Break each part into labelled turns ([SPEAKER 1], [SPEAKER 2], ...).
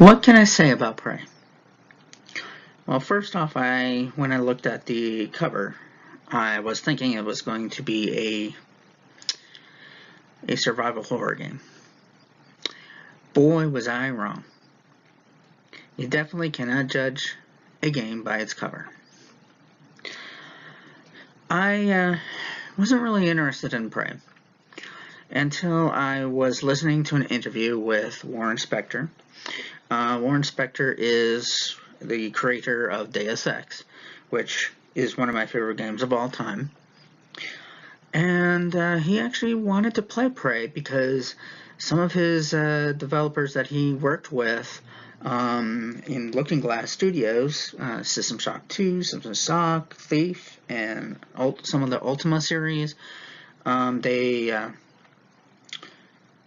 [SPEAKER 1] What can I say about Prey? Well, first off, when I looked at the cover, I was thinking it was going to be a survival horror game. Boy, was I wrong. You definitely cannot judge a game by its cover. I wasn't really interested in Prey until I was listening to an interview with Warren Spector. Warren Spector is the creator of Deus Ex, which is one of my favorite games of all time. And he actually wanted to play Prey because some of his developers that he worked with in Looking Glass Studios, System Shock 2, System Shock, Thief, and some of the Ultima series,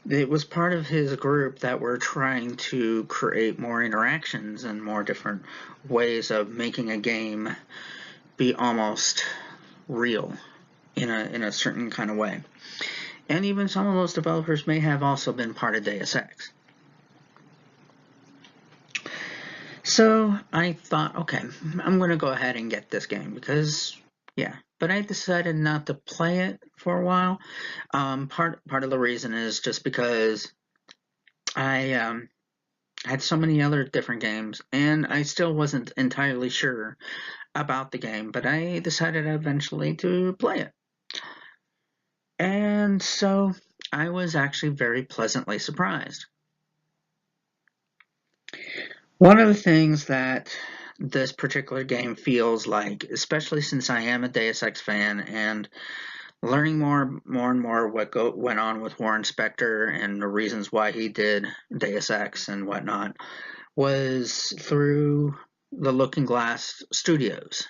[SPEAKER 1] it was part of his group that were trying to create more interactions and more different ways of making a game be almost real in a certain kind of way. And even some of those developers may have also been part of Deus Ex. So I thought, okay, I'm going to go ahead and get this game because, yeah. But I decided not to play it for a while. Part of the reason is just because I had so many other different games, and I still wasn't entirely sure about the game, but I decided eventually to play it. And so I was actually very pleasantly surprised. One of the things that this particular game feels like, especially since I am a Deus Ex fan and learning more and more what went on with Warren Spector and the reasons why he did Deus Ex and whatnot, was through the Looking Glass Studios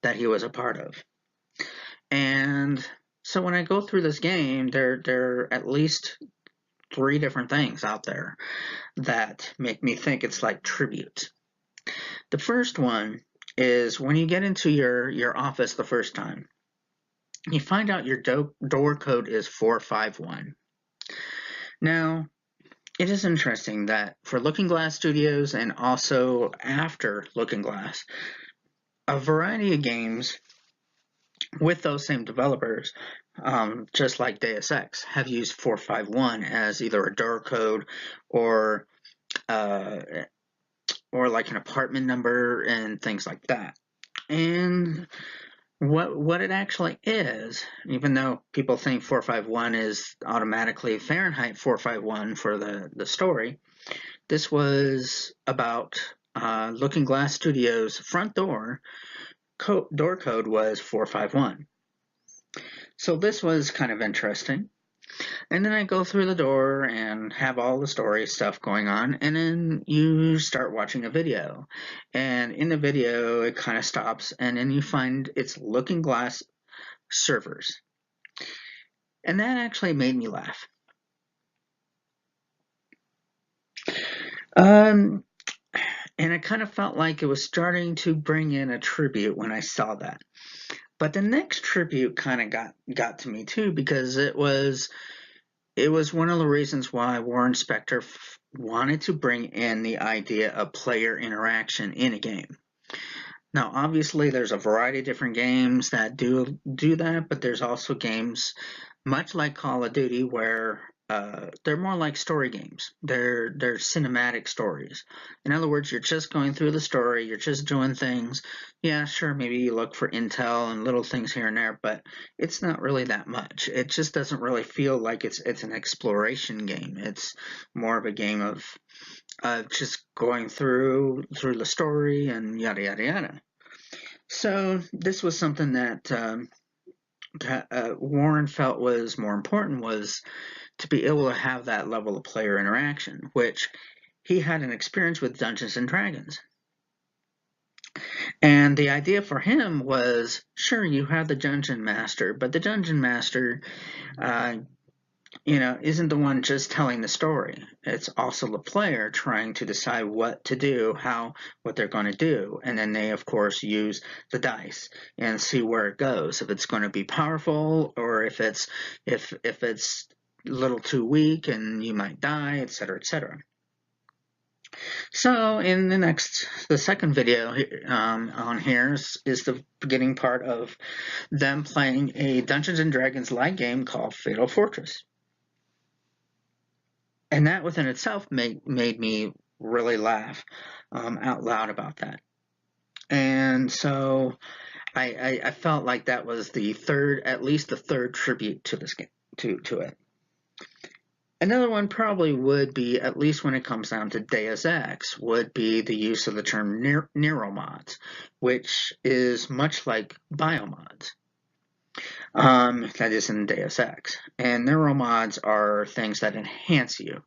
[SPEAKER 1] that he was a part of. And so when I go through this game, there are at least 3 different things out there that make me think it's like tributes. The first one is when you get into your office the first time, you find out your door code is 451. Now, it is interesting that for Looking Glass Studios and also after Looking Glass, a variety of games with those same developers, just like Deus Ex, have used 451 as either a door code or like an apartment number and things like that. And what it actually is, even though people think 451 is automatically Fahrenheit 451 for the story, this was about Looking Glass Studios' front door code was 451. So this was kind of interesting. And then I go through the door and have all the story stuff going on, and then you start watching a video. And in the video, it kind of stops, and then you find it's Looking Glass servers. And that actually made me laugh. And I kind of felt like it was starting to bring in a tribute when I saw that. But the next tribute kind of got to me too, because it was one of the reasons why Warren Spector wanted to bring in the idea of player interaction in a game. Now, obviously, there's a variety of different games that do that, but there's also games, much like Call of Duty, where they're more like story games. They're cinematic stories. In other words, you're just going through the story, you're just doing things. Yeah, sure, maybe you look for intel and little things here and there, but it's not really that much. It just doesn't really feel like it's an exploration game. It's more of a game of just going through the story and yada yada yada. So this was something that Warren felt was more important, was to be able to have that level of player interaction, which he had an experience with Dungeons and Dragons. And the idea for him was, sure, you have the Dungeon Master, but the Dungeon Master isn't the one just telling the story. It's also the player trying to decide what to do, what they're going to do. And then they, of course, use the dice and see where it goes. If it's going to be powerful or if it's a little too weak and you might die, etc., etc. So in the second video on here is the beginning part of them playing a Dungeons and Dragons light game called Fatal Fortress. And that within itself made me really laugh out loud about that. And so I felt like that was at least the third tribute to this game, to it. Another one probably would be, at least when it comes down to Deus Ex, would be the use of the term neuromods, which is much like biomods. That is in Deus Ex. And neuromods are things that enhance you.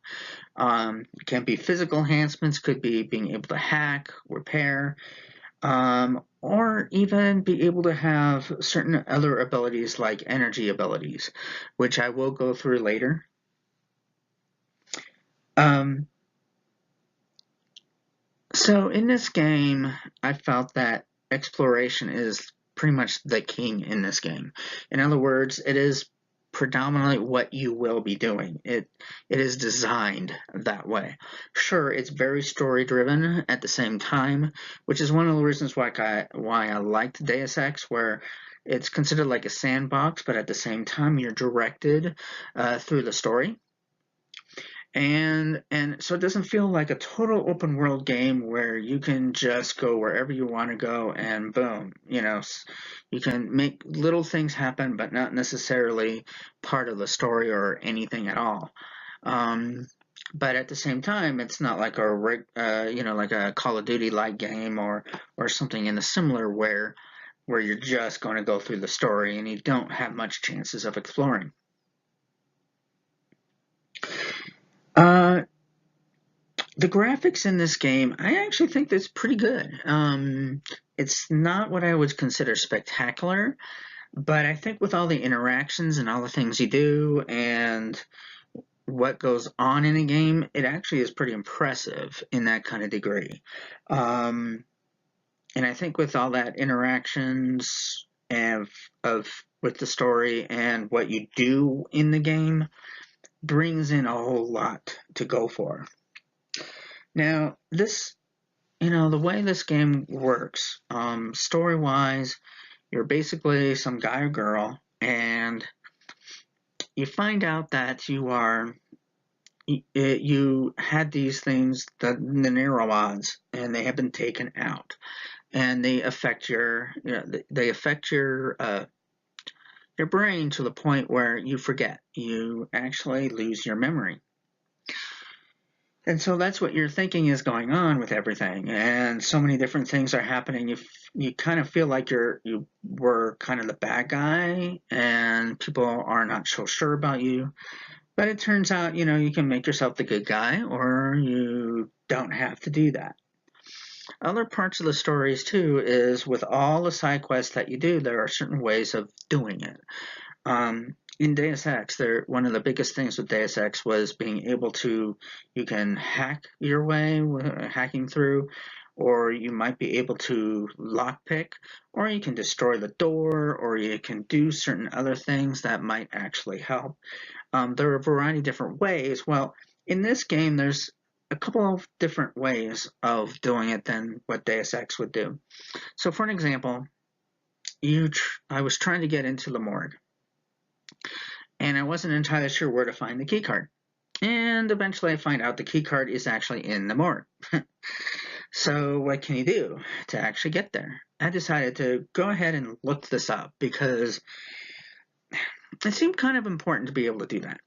[SPEAKER 1] It can be physical enhancements, could be being able to hack, repair, or even be able to have certain other abilities like energy abilities, which I will go through later. So in this game, I felt that exploration is pretty much the king in this game. In other words, it is predominantly what you will be doing. It is designed that way. Sure, it's very story driven at the same time, which is one of the reasons why I liked Deus Ex, where it's considered like a sandbox, but at the same time you're directed through the story. And so it doesn't feel like a total open world game where you can just go wherever you want to go and boom, you can make little things happen but not necessarily part of the story or anything at all. But at the same time, it's not like like a Call of Duty like game or something in the similar where you're just going to go through the story and you don't have much chances of exploring. The graphics in this game, I actually think that's pretty good. It's not what I would consider spectacular, but I think with all the interactions and all the things you do and what goes on in a game, it actually is pretty impressive in that kind of degree. And I think with all that interactions with the story and what you do in the game brings in a whole lot to go for. Now, the way this game works, story-wise, you're basically some guy or girl, and you find out that you had these things, the neuromods, and they have been taken out, and they affect your brain to the point where you forget. You actually lose your memory. And so that's what you're thinking is going on with everything, and so many different things are happening. You kind of feel like you were kind of the bad guy, and people are not so sure about you. But it turns out, you can make yourself the good guy, or you don't have to do that. Other parts of the stories too is with all the side quests that you do, there are certain ways of doing it. In Deus Ex, one of the biggest things with Deus Ex was being able to, you can hack your way, hacking through, or you might be able to lockpick, or you can destroy the door, or you can do certain other things that might actually help. There are a variety of different ways. Well, in this game, there's a couple of different ways of doing it than what Deus Ex would do. So for an example, I was trying to get into the morgue, and I wasn't entirely sure where to find the key card. And eventually I find out the key card is actually in the morgue. So what can you do to actually get there? I decided to go ahead and look this up because it seemed kind of important to be able to do that.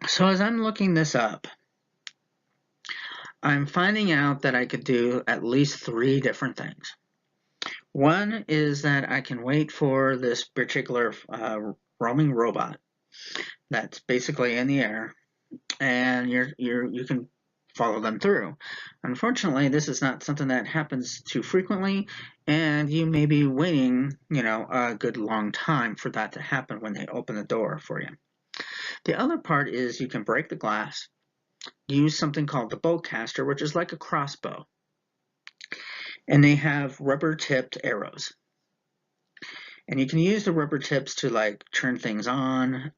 [SPEAKER 1] So as I'm looking this up, I'm finding out that I could do at least 3 different things. One is that I can wait for this particular roaming robot that's basically in the air, and you can follow them through. Unfortunately, this is not something that happens too frequently, and you may be waiting, a good long time for that to happen when they open the door for you. The other part is you can break the glass, use something called the bowcaster, which is like a crossbow. And they have rubber-tipped arrows. And you can use the rubber tips to like turn things on,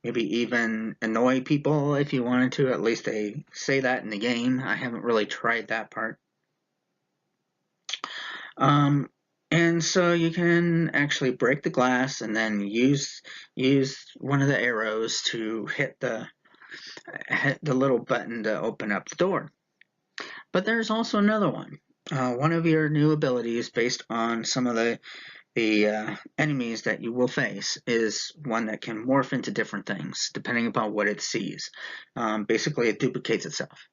[SPEAKER 1] maybe even annoy people if you wanted to. At least they say that in the game. I haven't really tried that part. And so you can actually break the glass and then use one of the arrows to hit the little button to open up the door. But there's also another one. One of your new abilities, based on some of the enemies that you will face, is one that can morph into different things depending upon what it sees. Basically, it duplicates itself.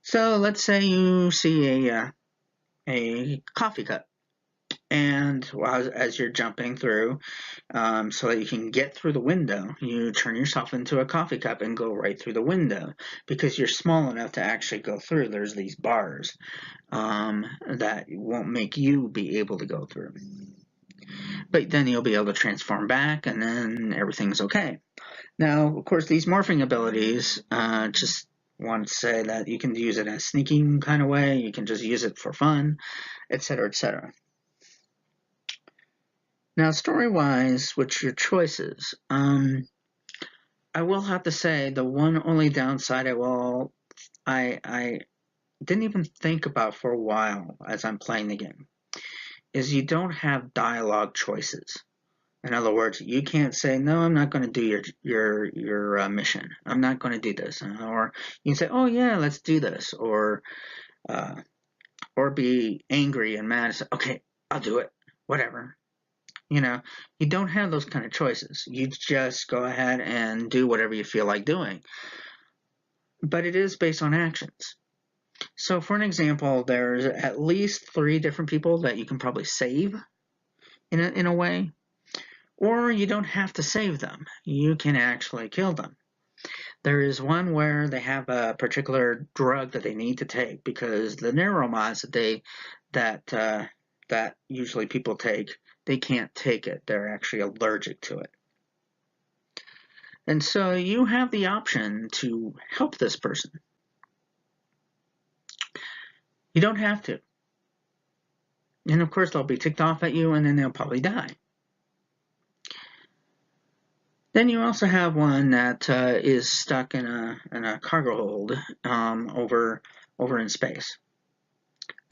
[SPEAKER 1] So let's say you see a coffee cup, and as you're jumping through, so that you can get through the window, you turn yourself into a coffee cup and go right through the window because you're small enough to actually go through. There's these bars that won't make you be able to go through. But then you'll be able to transform back, and then everything's okay. Now, of course, these morphing abilities, just want to say that you can use it in a sneaking kind of way. You can just use it for fun, etc., etc. Now, story-wise, what's your choices? I will have to say the one only downside I didn't even think about for a while as I'm playing the game is you don't have dialogue choices. In other words, you can't say, "No, I'm not going to do your mission. I'm not going to do this," or you can say, "Oh yeah, let's do this," uh, or be angry and mad and say, "Okay, I'll do it. Whatever." You know, you don't have those kind of choices. You just go ahead and do whatever you feel like doing. But it is based on actions. So for an example, there's at least 3 different people that you can probably save in a way, or you don't have to save them. You can actually kill them. There is one where they have a particular drug that they need to take because the neuromods that usually people take, they can't take it. They're actually allergic to it. And so you have the option to help this person. You don't have to. And of course, they'll be ticked off at you and then they'll probably die. Then you also have one that is stuck in a cargo hold over in space.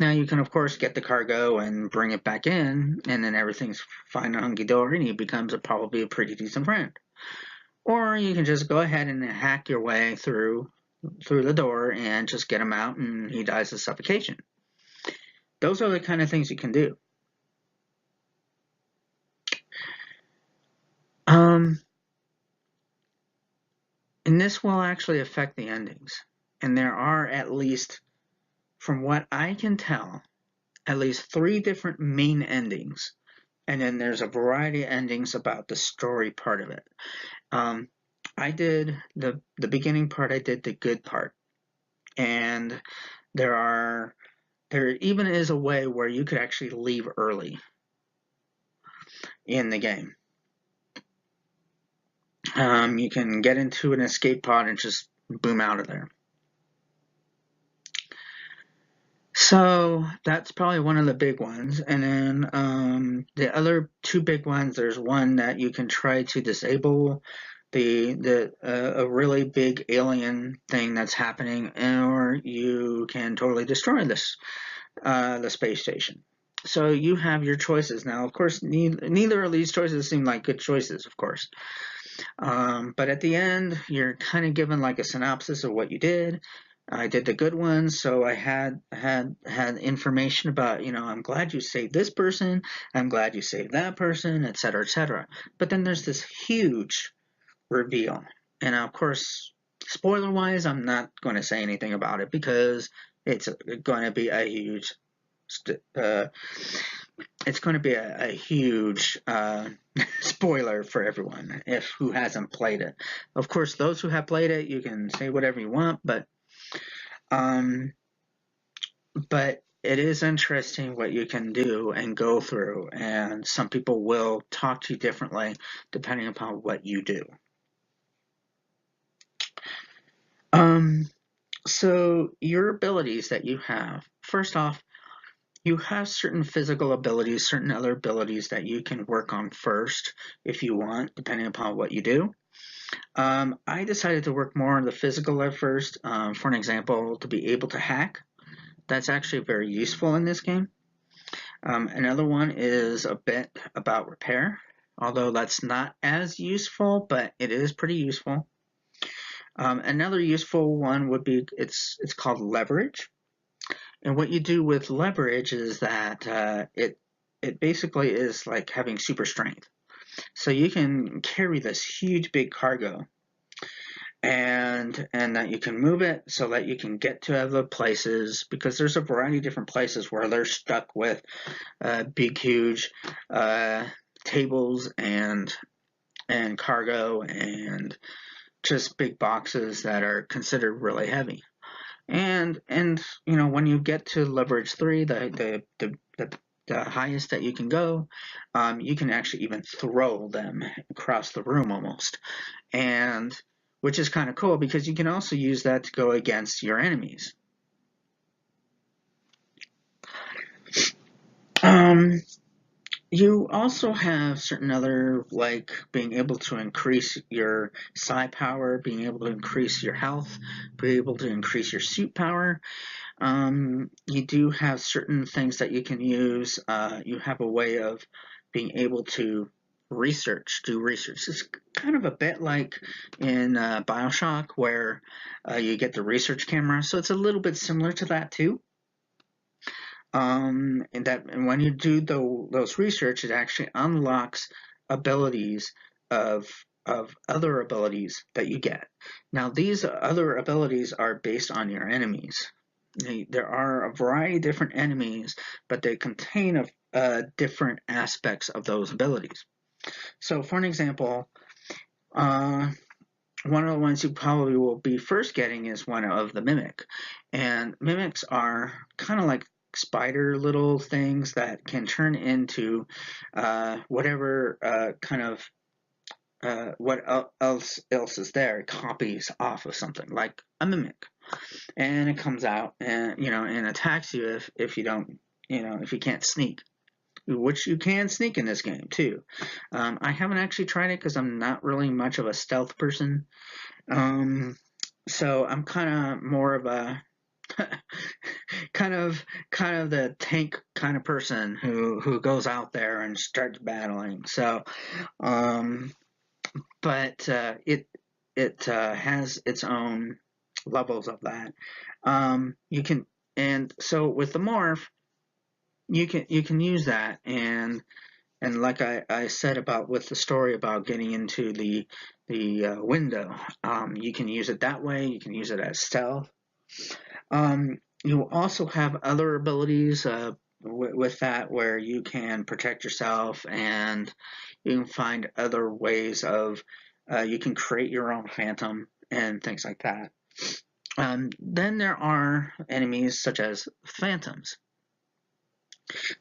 [SPEAKER 1] Now you can of course get the cargo and bring it back in, and then everything's fine and hunky dory, and he becomes probably a pretty decent friend. Or you can just go ahead and hack your way through the door and just get him out, and he dies of suffocation. Those are the kind of things you can do. And this will actually affect the endings. And there are, at least from what I can tell, at least 3 different main endings. And then there's a variety of endings about the story part of it. I did the beginning part, I did the good part. And there even is a way where you could actually leave early in the game. You can get into an escape pod and just boom out of there. So that's probably one of the big ones. And then the other 2 big ones, there's one that you can try to disable a really big alien thing that's happening, or you can totally destroy the space station. So you have your choices. Now, of course, neither of these choices seem like good choices, of course. But at the end, you're kind of given like a synopsis of what you did. I did the good ones, so I had information about, I'm glad you saved this person, I'm glad you saved that person, etc., etc. But then there's this huge reveal, and of course, spoiler-wise, I'm not going to say anything about it because it's going to be a huge spoiler for everyone who hasn't played it. Of course, those who have played it, you can say whatever you want, but it is interesting what you can do and go through, and some people will talk to you differently depending upon what you do. So your abilities that you have, first off, you have certain physical abilities, certain other abilities that you can work on first if you want, depending upon what you do. I decided to work more on the physical at first. For an example, to be able to hack. That's actually very useful in this game. Another one is a bit about repair, although that's not as useful, but it is pretty useful. Another useful one would be it's called leverage, and what you do with leverage is that it basically is like having super strength. So you can carry this huge big cargo, and that you can move it so that you can get to other places, because there's a variety of different places where they're stuck with big huge uh, tables and cargo and just big boxes that are considered really heavy. And when you get to leverage 3, the highest that you can go, you can actually even throw them across the room almost, and which is kind of cool because you can also use that to go against your enemies. Um, You also have certain other, like being able to increase your psi power, being able to increase your health, being able to increase your suit power. You do have certain things that you can use. You have a way of being able to do research. It's kind of a bit like in Bioshock, where you get the research camera. So it's a little bit similar to that too. And when you do those research, it actually unlocks abilities of other abilities that you get. Now, these other abilities are based on your enemies. There are a variety of different enemies, but they contain different aspects of those abilities. So, for an example, one of the ones you probably will be first getting is one of the mimic, and mimics are kind of like spider little things that can turn into whatever kind of what else is there, copies off of something like a mimic, and it comes out and and attacks you if you don't, if you can't sneak, which you can sneak in this game too. I haven't actually tried it because I'm not really much of a stealth person. um, so I'm kind of more of a kind of the tank kind of person who goes out there and starts battling. So, um, but it has its own levels of that. You can, and so with the morph, you can use that, and like I said about with the story about getting into the window, you can use it that way. You can use it as stealth. You also have other abilities with that where you can protect yourself, and you can find other ways of you can create your own phantom and things like that. Then there are enemies such as phantoms.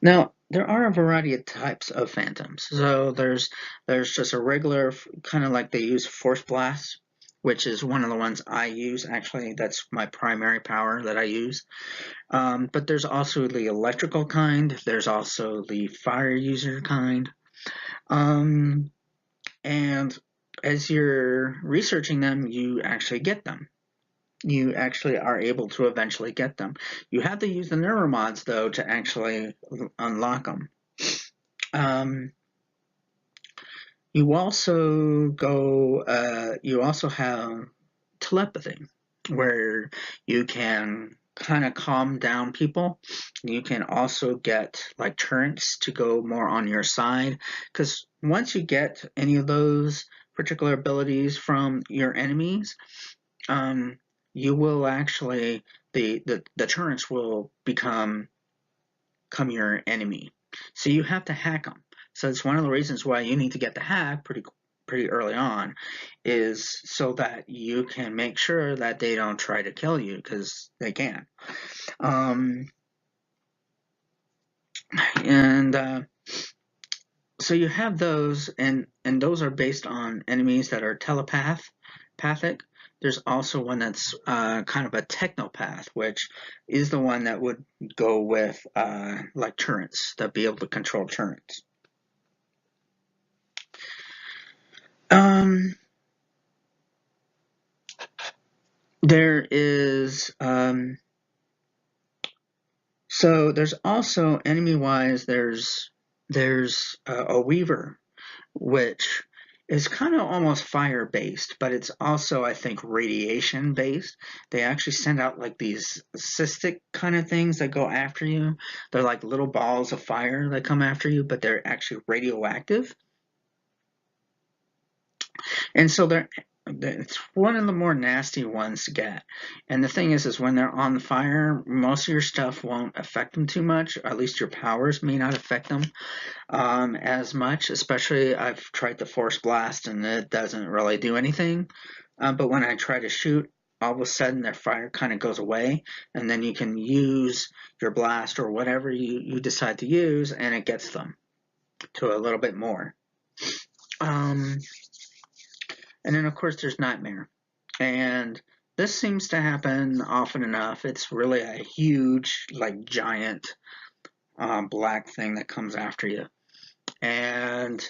[SPEAKER 1] Now, there are a variety of types of phantoms. So there's just a regular, kind of like they use force blast, which is one of the ones I use. Actually, that's my primary power that I use. But there's also the electrical kind. There's also the fire user kind. Um, and as you're researching them, you actually get them. You actually are able to eventually get them. You have to use the neuromods though to actually unlock them. Um, you also go. You also have telepathy, where you can kind of calm down people. You can also get like turrets to go more on your side, because once you get any of those particular abilities from your enemies, um, you will actually the turrets will become your enemy. So you have to hack them. So it's one of the reasons why you need to get the hack pretty early on, is so that you can make sure that they don't try to kill you, because they can. Um, and so you have those, and those are based on enemies that are telepathic. There's also one that's kind of a technopath, which is the one that would go with like turrets, that be able to control turrets. Um, There is so there's also enemy-wise. There's a Weaver, which is kind of almost fire based, but it's also, I think, radiation based. They actually send out like these cystic kind of things that go after you. They're like little balls of fire that come after you, but they're actually radioactive. And so it's one of the more nasty ones to get. And the thing is when they're on fire, most of your stuff won't affect them too much. At least your powers may not affect them as much. Especially, I've tried the Force Blast, and it doesn't really do anything. But when I try to shoot, all of a sudden their fire kind of goes away, and then you can use your blast or whatever you decide to use, and it gets them to a little bit more. And then, of course, there's Nightmare. And this seems to happen often enough. It's really a huge, like, giant black thing that comes after you. And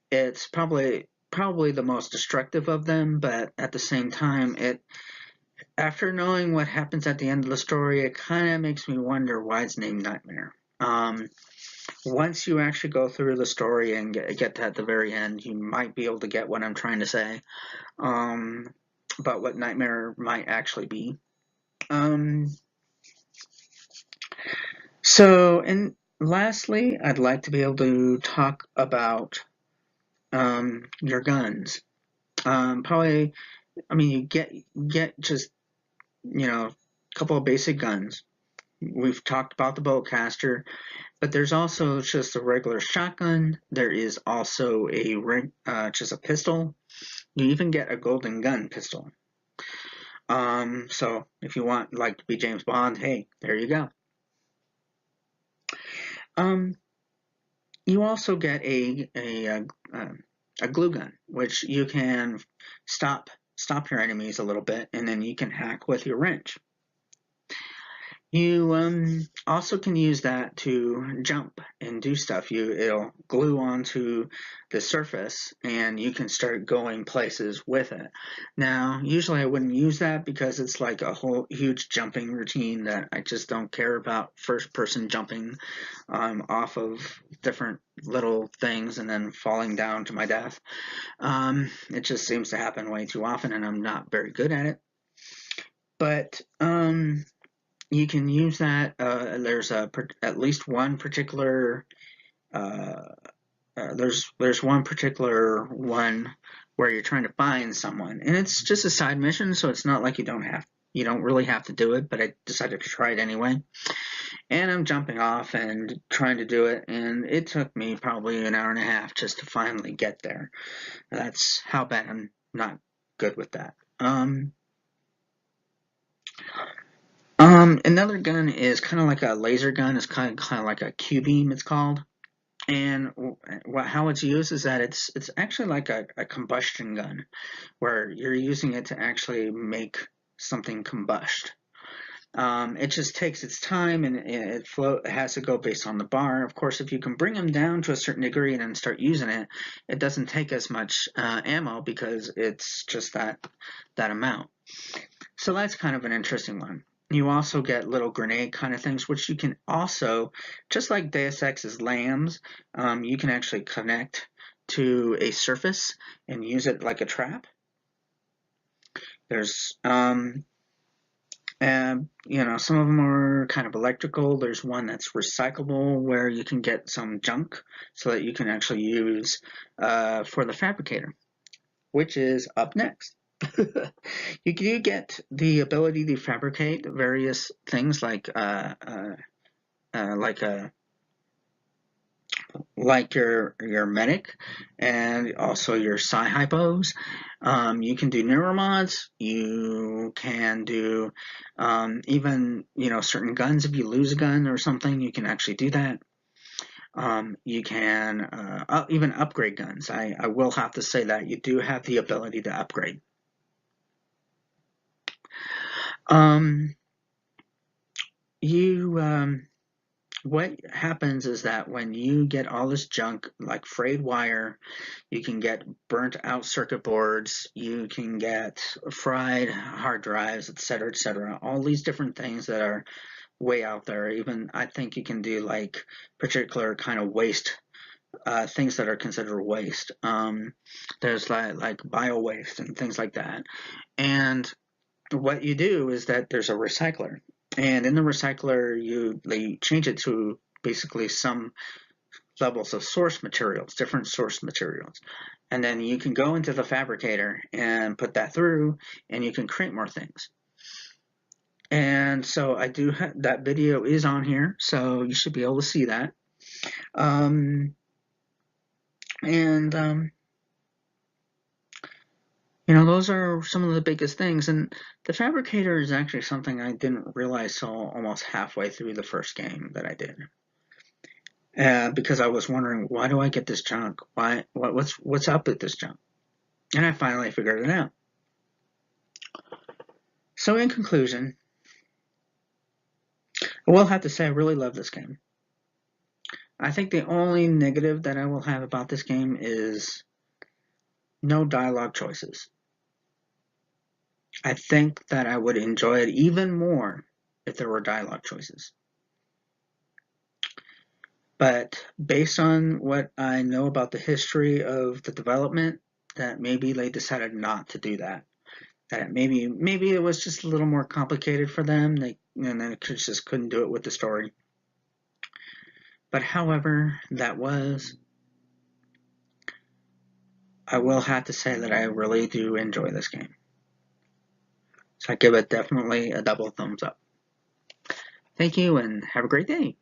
[SPEAKER 1] it's probably the most destructive of them, but at the same time, after knowing what happens at the end of the story, it kind of makes me wonder why it's named Nightmare. Once you actually go through the story and get to at the very end, you might be able to get what I'm trying to say about what Nightmare might actually be. And lastly, I'd like to be able to talk about your guns. Probably, I mean, you get just a couple of basic guns. We've talked about the bowcaster, but there's also just a regular shotgun. There is also just a pistol. You even get a golden gun pistol. So if you want like to be James Bond, hey, there you go. You also get a glue gun, which you can stop your enemies a little bit, and then you can hack with your wrench. You also can use that to jump and do stuff. It'll glue onto the surface, and you can start going places with it. Now, usually I wouldn't use that because it's like a whole huge jumping routine that I just don't care about. First-person jumping off of different little things and then falling down to my death. It just seems to happen way too often, and I'm not very good at it. But you can use that. There's at least one particular. There's one particular one where you're trying to find someone, and it's just a side mission, so it's not like you don't really have to do it. But I decided to try it anyway, and I'm jumping off and trying to do it, and it took me probably an hour and a half just to finally get there. That's how bad I'm not good with that. Another gun is kind of like a laser gun. It's kind of like a Q-beam, it's called. And how it's used is that it's actually like a combustion gun, where you're using it to actually make something combust. It just takes its time, and it has to go based on the bar. Of course, if you can bring them down to a certain degree and then start using it, it doesn't take as much ammo because it's just that amount. So that's kind of an interesting one. You also get little grenade kind of things, which you can also, just like Deus Ex's lambs, you can actually connect to a surface and use it like a trap. There's, some of them are kind of electrical. There's one that's recyclable where you can get some junk so that you can actually use for the fabricator, which is up next. You do get the ability to fabricate various things like your medic and also your Sci-Hypos. You can do neuromods. You can do even certain guns. If you lose a gun or something, you can actually do that. You can even upgrade guns. I will have to say that you do have the ability to upgrade. You what happens is that when you get all this junk like frayed wire, you can get burnt out circuit boards, you can get fried hard drives, etc., etc. All these different things that are way out there. Even I think you can do like particular kind of waste, things that are considered waste. There's like bio waste and things like that. And what you do is that there's a recycler, and in the recycler they change it to basically some levels of source materials, different source materials, and then you can go into the fabricator and put that through, and you can create more things. And so I do that video is on here, so you should be able to see that. Um, and those are some of the biggest things. And the fabricator is actually something I didn't realize till almost halfway through the first game that I did. Because I was wondering, why do I get this junk? What's up with this junk? And I finally figured it out. So in conclusion, I will have to say I really love this game. I think the only negative that I will have about this game is no dialogue choices. I think that I would enjoy it even more if there were dialogue choices. But based on what I know about the history of the development, that maybe they decided not to do that. That maybe it was just a little more complicated for them. They just couldn't do it with the story. But however that was, I will have to say that I really do enjoy this game. So I give it definitely a double thumbs up. Thank you and have a great day.